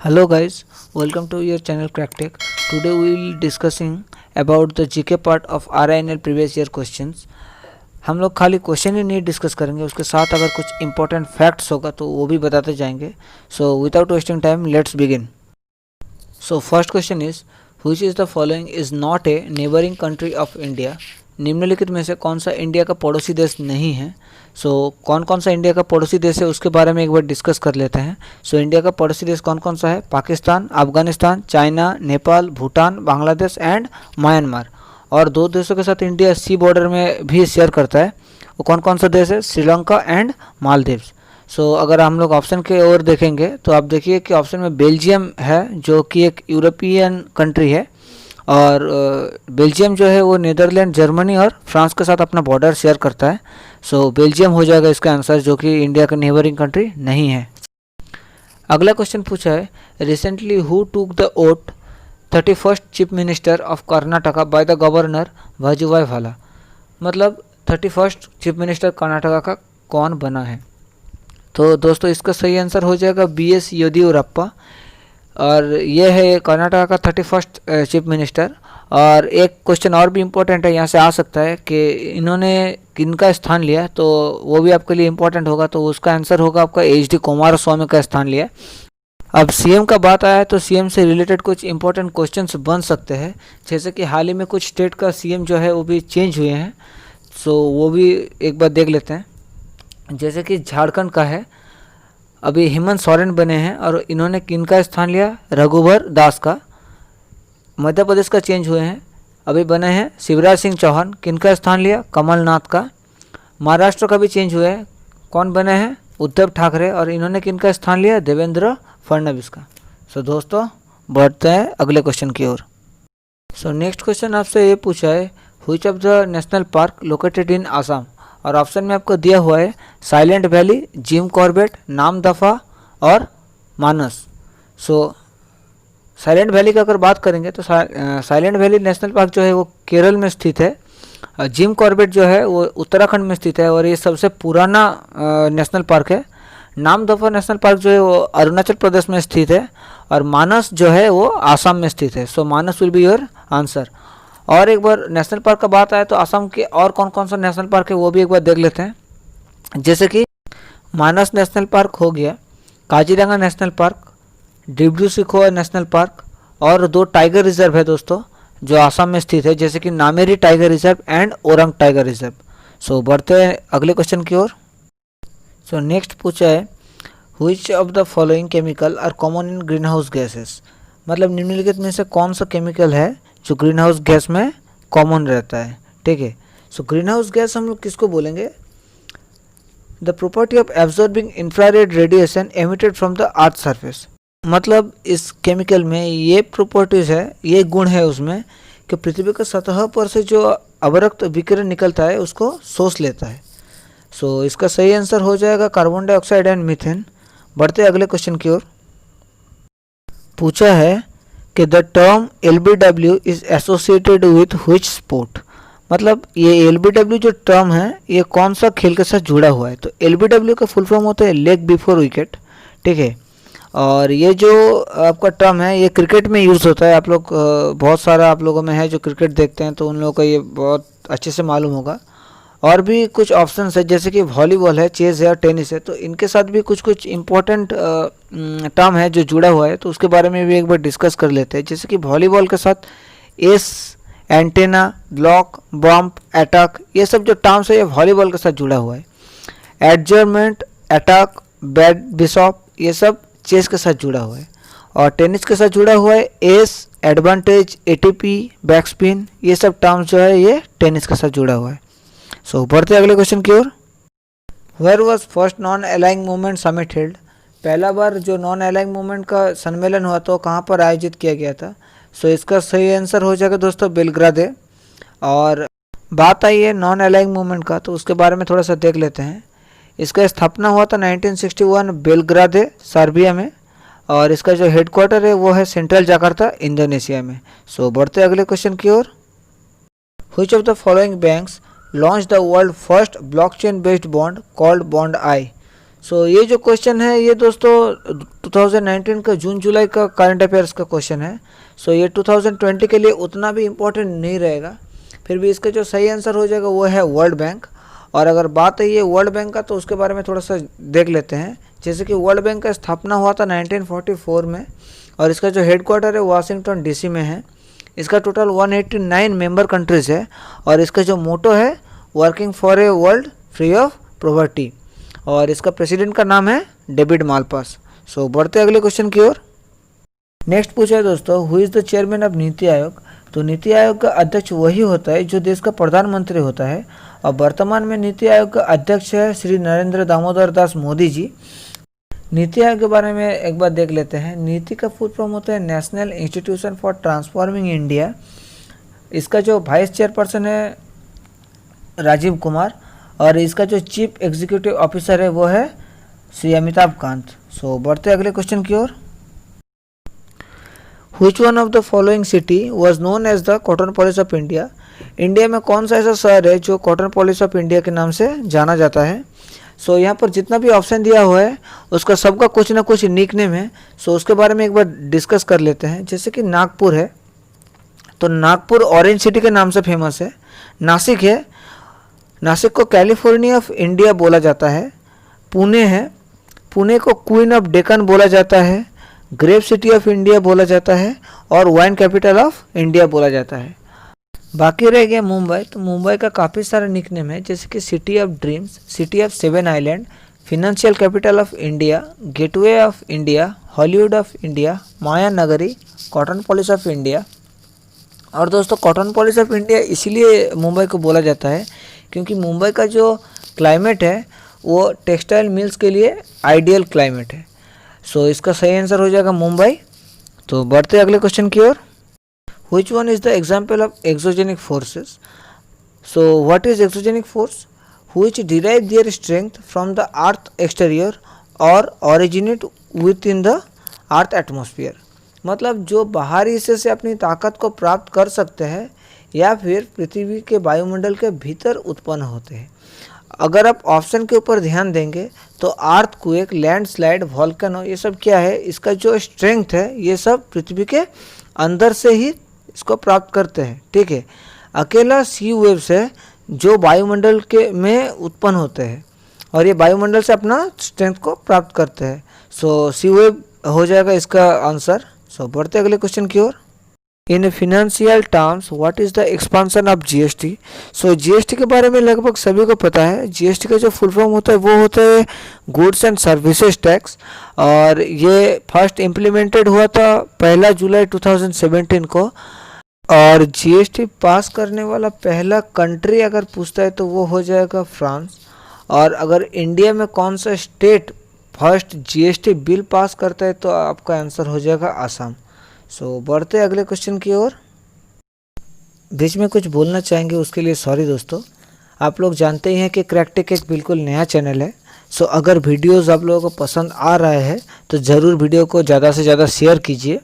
Hello guys, welcome to your channel Crack Tech. Today we will discussing about the GK part of RINL previous year questions. हम लोग खाली question ही नहीं discuss करेंगे, उसके साथ अगर कुछ इंपॉर्टेंट फैक्ट्स होगा तो वो भी बताते जाएंगे. So without wasting time let's begin. So first question is which is the following is not a neighbouring country of India. निम्नलिखित में से कौन सा इंडिया का पड़ोसी देश नहीं है. कौन कौन सा इंडिया का पड़ोसी देश है उसके बारे में एक बार डिस्कस कर लेते हैं. इंडिया का पड़ोसी देश कौन कौन सा है. Pakistan, Afghanistan, China, Nepal, Bhutan, Bangladesh and Myanmar. और दो देशों के साथ इंडिया सी बॉर्डर में भी शेयर करता है. वो कौन कौन सा देश है. श्रीलंका एंड मालदीव्स. अगर हम लोग ऑप्शन के ओर देखेंगे तो आप देखिए कि ऑप्शन में बेल्जियम है जो कि एक यूरोपियन कंट्री है. और बेल्जियम जो है वो नीदरलैंड, जर्मनी और फ्रांस के साथ अपना बॉर्डर शेयर करता है. बेल्जियम हो जाएगा इसका आंसर, जो कि इंडिया का नेबरिंग कंट्री नहीं है. अगला क्वेश्चन पूछा है recently who took the oath 31st chief minister of Karnataka by the governor Vajubhai वाला. मतलब 31st चीफ मिनिस्टर कर्नाटका का कौन बना है. तो दोस्तों इसका सही आंसर हो जाएगा BS येदियुरप्पा. और ये है कर्नाटका का 31st चीफ मिनिस्टर. और एक क्वेश्चन और भी इम्पोर्टेंट है, यहाँ से आ सकता है कि इन्होंने किनका स्थान लिया, तो वो भी आपके लिए इम्पोर्टेंट होगा. तो उसका आंसर होगा आपका HD कुमारस्वामी का स्थान लिया. अब CM का बात आया है तो CM से रिलेटेड कुछ इंपॉर्टेंट क्वेश्चंस बन सकते हैं. जैसे कि हाल ही में कुछ स्टेट का CM जो है वो भी चेंज हुए हैं. वो भी एक बार देख लेते हैं. जैसे कि झारखंड का है, अभी हेमंत सोरेन बने हैं और इन्होंने किनका स्थान लिया. रघुवर दास का. मध्य प्रदेश का चेंज हुए हैं, अभी बने हैं शिवराज सिंह चौहान. किनका स्थान लिया. कमलनाथ का. महाराष्ट्र का भी चेंज हुए हैं, कौन बने हैं. उद्धव ठाकरे. और इन्होंने किनका स्थान लिया. देवेंद्र फडणवीस का. दोस्तों बढ़ते हैं अगले क्वेश्चन की ओर. नेक्स्ट क्वेश्चन आपसे ये पूछा है which of the national park located in Assam. और ऑप्शन में आपको दिया हुआ है silent valley, Jim Corbett, Namdapha और मानस. साइलेंट वैली की अगर बात करेंगे तो साइलेंट वैली नेशनल पार्क जो है वो केरल में स्थित है. जिम कॉर्बेट जो है वो उत्तराखंड में स्थित है और ये सबसे पुराना नेशनल पार्क है. नामदफा नेशनल पार्क जो है वो अरुणाचल प्रदेश में स्थित है. और मानस जो है वो आसाम में स्थित है. मानस विल बी योर आंसर. और एक बार नेशनल पार्क का बात आए तो असम के और कौन कौन सा नेशनल पार्क है वो भी एक बार देख लेते हैं. जैसे कि मानस नेशनल पार्क हो गया, Kaziranga national park, Dibru-Saikhowa national park और 2 टाइगर रिजर्व है दोस्तों जो आसाम में स्थित है, जैसे कि Nameri tiger reserve and Orang tiger reserve. बढ़ते हैं अगले क्वेश्चन की ओर. नेक्स्ट पूछा है which of the following chemical are common in green house gases. मतलब निम्नलिखित में से कौन सा केमिकल है जो ग्रीन हाउस गैस में कॉमन रहता है. ठीक है. ग्रीन हाउस गैस हम लोग किसको बोलेंगे. The property of absorbing infrared radiation emitted from the earth surface. मतलब इस केमिकल में ये प्रॉपर्टीज है, ये गुण है उसमें कि पृथ्वी की सतह पर से जो अवरक्त विकिरण निकलता है उसको सोच लेता है. इसका सही आंसर हो जाएगा कार्बन डाइऑक्साइड एंड मीथेन. बढ़ते अगले क्वेश्चन की ओर. पूछा है कि the term LBW is associated with which sport. मतलब ये LBW जो टर्म है ये कौन सा खेल के साथ जुड़ा हुआ है. तो LBW का फुल फॉर्म होता है लेग बिफोर विकेट. ठीक है. और ये जो आपका टर्म है ये क्रिकेट में यूज़ होता है. आप लोग बहुत सारा आप लोगों में है जो क्रिकेट देखते हैं तो उन लोगों को ये बहुत अच्छे से मालूम होगा. और भी कुछ ऑप्शंस है जैसे कि वॉलीबॉल है, चेस है और टेनिस है. तो इनके साथ भी कुछ कुछ इम्पोर्टेंट टर्म है जो जुड़ा हुआ है, तो उसके बारे में भी एक बार डिस्कस कर लेते हैं. जैसे कि वॉलीबॉल के साथ S, antenna, block, bump, attack, ये सब जो टर्म्स है ये वॉलीबॉल के साथ जुड़ा हुआ है. एडजर्मेंट, अटैक, बैट, बिशॉप, ये सब चेस के साथ जुड़ा हुआ है. और टेनिस के साथ जुड़ा हुआ है S, advantage, ATP, back spin, ये सब टर्म्स जो है ये टेनिस के साथ जुड़ा हुआ है. बढ़ते अगले क्वेश्चन की ओर. Where was first non aligning movement summit held. पहला बार जो नॉन अलाइंग मूवमेंट का सम्मेलन हुआ तो कहाँ पर आयोजित किया गया था. इसका सही आंसर हो जाएगा दोस्तों बेलग्रादे. और बात आई है नॉन अलाइंग मूवमेंट का तो उसके बारे में थोड़ा सा देख लेते हैं. इसका स्थापना हुआ था 1961 बेलग्रादे सर्बिया में. और इसका जो हेडक्वार्टर है वो है सेंट्रल जकार्ता इंडोनेशिया में. बढ़ते अगले क्वेश्चन की ओर. Which of the following banks launched the world first blockchain based bond called Bond I. सो ये जो क्वेश्चन है ये दोस्तों 2019 का जून जुलाई का करंट अफेयर्स का क्वेश्चन है। सो ये 2020 के लिए उतना भी इम्पोर्टेंट नहीं रहेगा, फिर भी इसका जो सही आंसर हो जाएगा वो है वर्ल्ड बैंक। और अगर बात है ये वर्ल्ड बैंक का तो उसके बारे में थोड़ा सा देख लेते हैं। जैसे कि वर्ल्ड बैंक का स्थापना हुआ था 1944 में और इसका जो हेडक्वार्टर है वाशिंगटन डीसी में है। इसका टोटल 189 मेंबर कंट्रीज़ है और इसका जो मोटो है working for a world free of poverty और इसका प्रेसिडेंट का नाम है डेविड मालपास। सो बढ़ते अगले क्वेश्चन की ओर। नेक्स्ट पूछा है दोस्तों, who is the chairman of NITI Aayog. तो नीति आयोग का अध्यक्ष वही होता है जो देश का प्रधानमंत्री होता है और वर्तमान में नीति आयोग का अध्यक्ष है श्री नरेंद्र दामोदर दास मोदी जी। नीति आयोग के बारे में एक बार देख लेते हैं। नीति का फुल फॉर्म होता है national institution for transforming India. इसका जो वाइस चेयरपर्सन है राजीव कुमार और इसका जो चीफ एग्जीक्यूटिव ऑफिसर है वो है श्री अमिताभ कांत। सो बढ़ते अगले क्वेश्चन की ओर। Which one of the following city was known as the cottonopolis of India. India में कौन सा ऐसा शहर है जो कॉटन पॉलिस ऑफ इंडिया के नाम से जाना जाता है। सो यहाँ पर जितना भी ऑप्शन दिया हुआ है उसका सबका कुछ ना कुछ निक नेम है। सो उसके बारे में एक बार डिस्कस कर लेते हैं। जैसे कि नागपुर है तो नागपुर ऑरेंज सिटी के नाम से फेमस है। नासिक है, नासिक को कैलिफोर्निया ऑफ इंडिया बोला जाता है। पुणे है, पुणे को क्वीन ऑफ डेक्कन बोला जाता है। ग्रेप सिटी ऑफ इंडिया बोला जाता है और वाइन कैपिटल ऑफ इंडिया बोला जाता है। बाकी रह गया मुंबई। तो मुंबई का काफ़ी सारा निकनेम है जैसे कि city of dreams, city of seven island, financial capital of India, gateway of India, Hollywood of India, Maya Nagari, cottonopolis of India. और दोस्तों कॉटन पॉलिस ऑफ इंडिया इसीलिए मुंबई को बोला जाता है क्योंकि मुंबई का जो क्लाइमेट है वो टेक्सटाइल मिल्स के लिए आइडियल क्लाइमेट है। सो इसका सही आंसर हो जाएगा मुंबई। तो बढ़ते अगले क्वेश्चन की ओर। Which one is the example of exogenic forces? So what is exogenic force? Which derive their strength from the earth exterior or originate within the earth atmosphere। मतलब जो बाहरी हिस्से से अपनी ताकत को प्राप्त कर सकते हैं या फिर पृथ्वी के वायुमंडल के भीतर उत्पन्न होते हैं। अगर आप ऑप्शन के ऊपर ध्यान देंगे तो अर्थक्वेक, लैंडस्लाइड, वॉल्केनो ये सब क्या है, इसका जो स्ट्रेंथ है ये सब पृथ्वी के अंदर से ही इसको प्राप्त करते हैं। ठीक है, अकेला सी वेव्स है जो वायुमंडल के में उत्पन्न होते हैं और ये वायुमंडल से अपना स्ट्रेंथ को प्राप्त करते हैं। सो सी वेव हो जाएगा इसका आंसर। सो बढ़ते अगले क्वेश्चन की ओर। In financial terms what is the expansion of GST. So GST के बारे में लगभग सभी को पता है। जीएसटी का जो फुल फॉर्म होता है वो होता है गुड्स एंड सर्विसेज टैक्स और ये फर्स्ट इम्प्लीमेंटेड हुआ था 1 जुलाई 2017 को। और जीएसटी पास करने वाला पहला कंट्री अगर पूछता है तो वो हो जाएगा फ्रांस। और अगर इंडिया में कौन सा state first GST bill pass करता है तो आपका आंसर हो जाएगा आसाम। सो बढ़ते अगले क्वेश्चन की ओर। बीच में कुछ बोलना चाहेंगे उसके लिए सॉरी दोस्तों। आप लोग जानते ही हैं कि क्रैकटेक एक बिल्कुल नया चैनल है। सो अगर वीडियोस आप लोगों को पसंद आ रहा है तो ज़रूर वीडियो को ज़्यादा से ज़्यादा शेयर कीजिए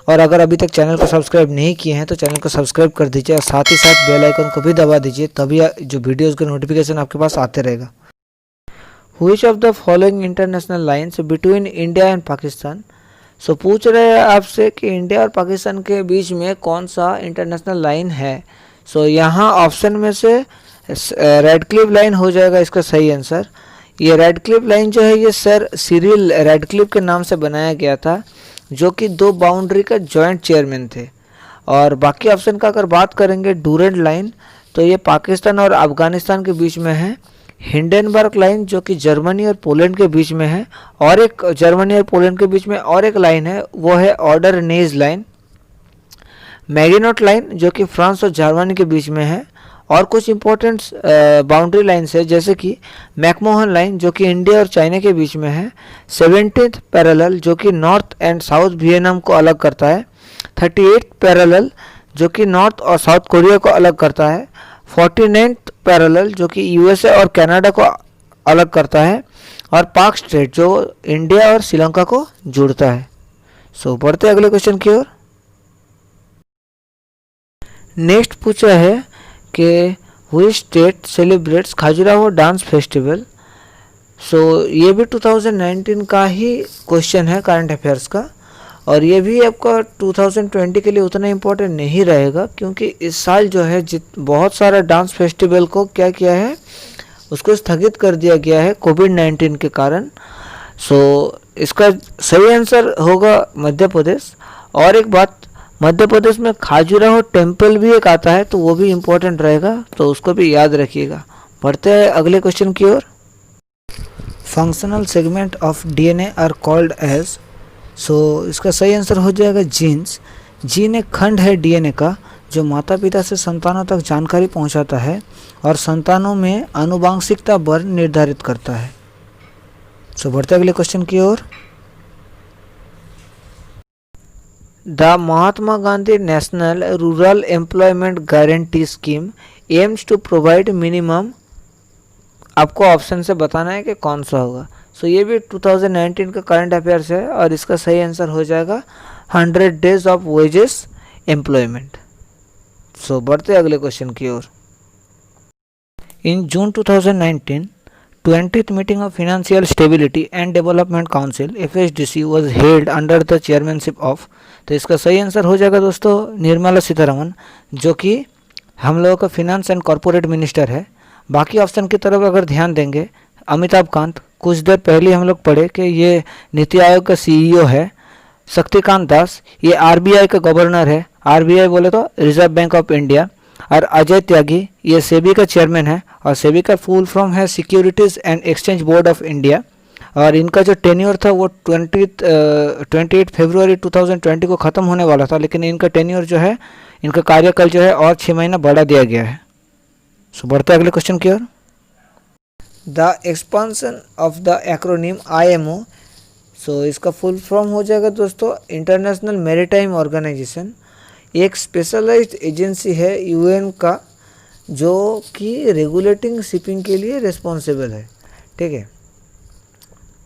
और अगर अभी तक चैनल को सब्सक्राइब नहीं किए हैं तो चैनल को सब्सक्राइब कर दीजिए और साथ ही साथ बेल आइकन को भी दबा दीजिए, तभी जो वीडियोज़ का नोटिफिकेशन आपके पास आते रहेगा। Which of the following international lines between India and Pakistan. So पूछ रहे हैं आपसे कि इंडिया और पाकिस्तान के बीच में कौन सा इंटरनेशनल लाइन है। सो यहाँ ऑप्शन में से रेड क्लिफ लाइन हो जाएगा इसका सही आंसर। ये रेड क्लिफ लाइन जो है ये सर सिरिल रेड क्लिफ के नाम से बनाया गया था जो कि 2 बाउंड्री का जॉइंट चेयरमैन थे। और बाकी ऑप्शन का अगर बात करेंगे डूरेंट लाइन तो ये पाकिस्तान और अफगानिस्तान के बीच में है। हिंडनबर्ग लाइन जो कि जर्मनी और पोलैंड के बीच में है और एक जर्मनी और पोलैंड के बीच में और एक लाइन है वो है ऑर्डरनेज लाइन। मैगिनोट लाइन जो कि फ्रांस और जर्मनी के बीच में है। और कुछ इंपॉर्टेंट बाउंड्री लाइन्स है जैसे कि मैकमोहन लाइन जो कि इंडिया और चाइना के बीच में है। 17th पैरेलल जो कि नॉर्थ एंड साउथ वियतनाम को अलग करता है। 38th पैरेलल जो कि नॉर्थ और साउथ कोरिया को अलग करता है। 49th पैरेलल जो कि यूएसए और कनाडा को अलग करता है। और पाक स्ट्रेट जो इंडिया और श्रीलंका को जोड़ता है। सो बढ़ते अगले क्वेश्चन की ओर। नेक्स्ट पूछा है कि which state celebrates Khajuraho dance festival. So ये भी 2019 का ही क्वेश्चन है करंट अफेयर्स का, और ये भी आपका 2020 के लिए उतना इम्पोर्टेंट नहीं रहेगा, क्योंकि इस साल जो है बहुत सारा डांस फेस्टिवल को क्या किया है, उसको स्थगित कर दिया गया है कोविड-19 के कारण। सो इसका सही आंसर होगा मध्य प्रदेश। और एक बात, मध्य प्रदेश में खाजुराहो टेम्पल भी एक आता है, तो वो भी इम्पोर्टेंट रहेगा, तो उसको भी याद रखिएगा। बढ़ते हैं अगले क्वेश्चन की ओर। Functional segment of DNA are called as. So इसका सही आंसर हो जाएगा जीन्स। जीन एक खंड है डीएनए का जो माता पिता से संतानों तक जानकारी पहुंचाता है और संतानों में आनुवांशिकता वर्ण निर्धारित करता है। सो बढ़ते अगले क्वेश्चन की ओर। The Mahatma Gandhi national rural employment guarantee scheme aims to provide minimum, आपको ऑप्शन से बताना है कि कौन सा होगा। सो ये भी 2019 का करंट अफेयर्स है और इसका सही आंसर हो जाएगा 100 डेज ऑफ वेजेस एम्प्लॉयमेंट। सो बढ़ते अगले क्वेश्चन की ओर। इन जून 2019 20th meeting of financial stability and development council FSDC was held under the chairmanship of. तो इसका सही आंसर हो जाएगा दोस्तों निर्मला सीतारमन, जो कि हम लोगों का फिनेंस एंड कॉरपोरेट मिनिस्टर है। बाकी ऑप्शन की तरफ अगर ध्यान देंगे, अमिताभ कांत, कुछ देर पहले हम लोग पढ़े कि ये नीति आयोग का CEO है। शक्तिकांत दास, ये RBI का गवर्नर है, RBI बोले तो रिजर्व बैंक ऑफ इंडिया। और अजय त्यागी, ये सेबी का चेयरमैन है, और सेबी का फुल फॉर्म है securities and exchange board of India. और इनका जो टेन्योर था वो 28 फरवरी 2020 को ख़त्म होने वाला था, लेकिन इनका टेन्योर जो है, इनका कार्यकाल जो है और 6 महीना बढ़ा दिया गया है। सो बढ़ते अगले क्वेश्चन की ओर। The expansion of the acronym IMO। So इसका फुल फॉर्म हो जाएगा दोस्तों इंटरनेशनल मैरीटाइम ऑर्गेनाइजेशन। एक स्पेशलाइज्ड एजेंसी है UN का, जो कि रेगुलेटिंग शिपिंग के लिए रिस्पॉन्सिबल है। ठीक है,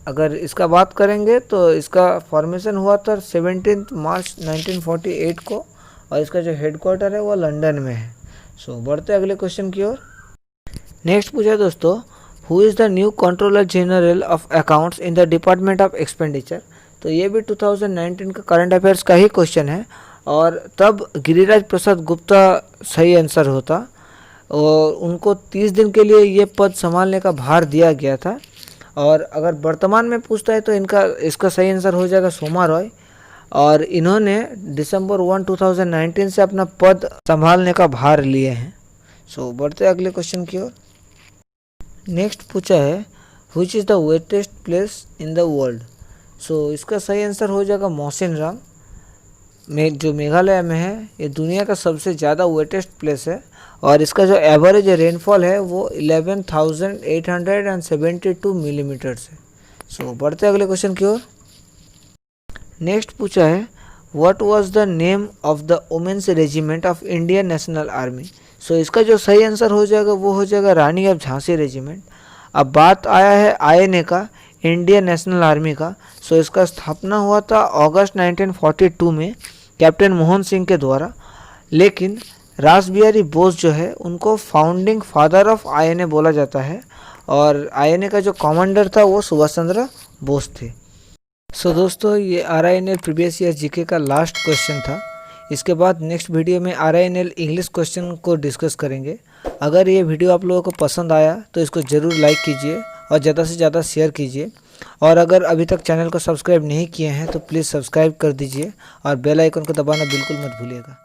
अगर इसका बात करेंगे तो इसका फॉर्मेशन हुआ था 17 मार्च 1948 को, और इसका जो हेडक्वार्टर है वो लंदन में है। सो बढ़ते अगले क्वेश्चन की ओर। नेक्स्ट पूछा दोस्तों, who is the new controller general of accounts in the department of expenditure. तो ये भी 2019 का करंट अफेयर्स का ही क्वेश्चन है, और तब गिरिराज प्रसाद गुप्ता सही आंसर होता, और उनको 30 दिन के लिए ये पद संभालने का भार दिया गया था। और अगर वर्तमान में पूछता है तो इसका सही आंसर हो जाएगा सोमा रॉय, और इन्होंने दिसंबर 1, 2019 से अपना पद संभालने का भार लिए हैं। सो बढ़ते अगले क्वेश्चन की ओर। नेक्स्ट पूछा है, which is the wettest place in the world. So इसका सही आंसर हो जाएगा मौसिनराम, जो मेघालय में है। ये दुनिया का सबसे ज़्यादा वेटेस्ट प्लेस है, और इसका जो एवरेज रेनफॉल है वो 11,872 मिलीमीटर्स है। सो बढ़ते अगले क्वेश्चन की ओर। नेक्स्ट पूछा है, what was the name of the women's regiment of Indian national army. So इसका जो सही आंसर हो जाएगा वो हो जाएगा रानी ऑफ झांसी रेजिमेंट। अब बात आया है INA का, इंडियन नेशनल आर्मी का। सो इसका स्थापना हुआ था अगस्त 1942 में कैप्टन मोहन सिंह के द्वारा, लेकिन रास बिहारी बोस जो है उनको फाउंडिंग फादर ऑफ INA बोला जाता है, और INA का जो कमांडर था वो सुभाष चंद्र बोस थे। सो दोस्तों ये RINL प्रीवियस ईयर GK का लास्ट क्वेश्चन था। इसके बाद नेक्स्ट वीडियो में RINL इंग्लिश क्वेश्चन को डिस्कस करेंगे। अगर ये वीडियो आप लोगों को पसंद आया तो इसको ज़रूर लाइक कीजिए और ज़्यादा से ज़्यादा शेयर कीजिए, और अगर अभी तक चैनल को सब्सक्राइब नहीं किए हैं तो प्लीज़ सब्सक्राइब कर दीजिए, और बेल आइकन को दबाना बिल्कुल मत भूलिएगा।